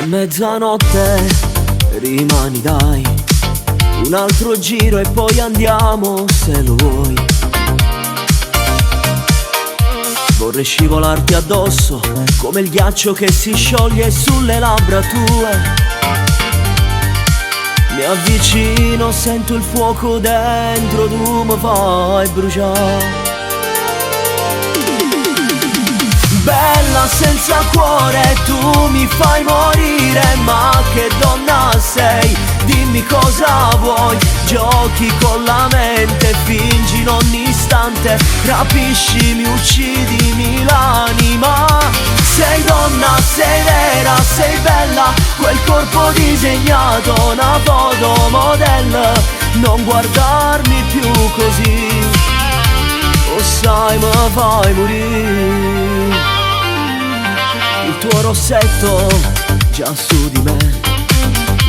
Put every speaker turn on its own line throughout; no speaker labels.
mezzanotte rimani dai, un altro giro e poi andiamo se lo vuoi. Vorrei scivolarti addosso come il ghiaccio che si scioglie sulle labbra tue. Mi avvicino, sento il fuoco dentro, tu mi fai bruciare. Bella senza cuore, tu mi fai morire, ma che donna sei? Dimmi cosa vuoi, giochi con la mente, fingi in ogni istante, rapisci, mi uccidi l'anima. Sei donna, sei vera, sei bella, quel corpo disegnato, una foto modella. Non guardarmi più così, o sai mi fai morire. Il tuo rossetto già su di me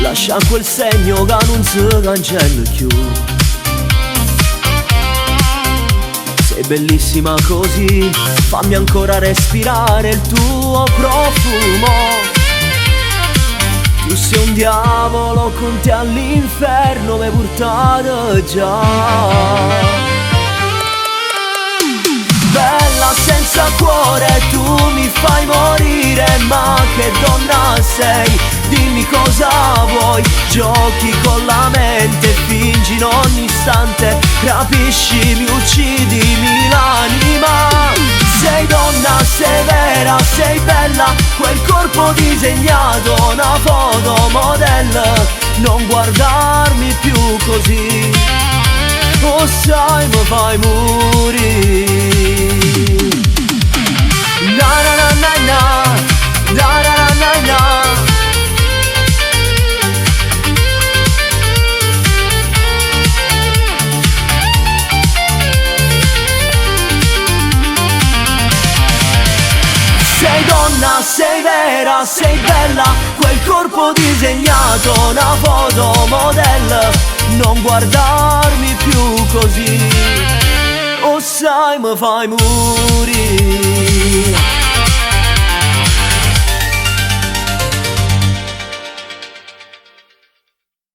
lascia quel segno che non si cancella più. Sei bellissima così, fammi ancora respirare il tuo profumo. Tu sei un diavolo, con te all'inferno mi hai portato già. Bella senza cuore, tu mi fai morire, ma che donna sei? Dimmi cosa vuoi, giochi con la mente, fingi in ogni istante, rapisci, mi uccidi l'anima. Sei donna, sei vera, sei bella, quel corpo disegnato, una foto modella. Non guardarmi più così, o sai mi fai morire. Na na na na na, na na na na. Sei donna, sei vera, sei bella, quel corpo disegnato, una foto modella. Non guardarmi più così, o sai mi fai morire.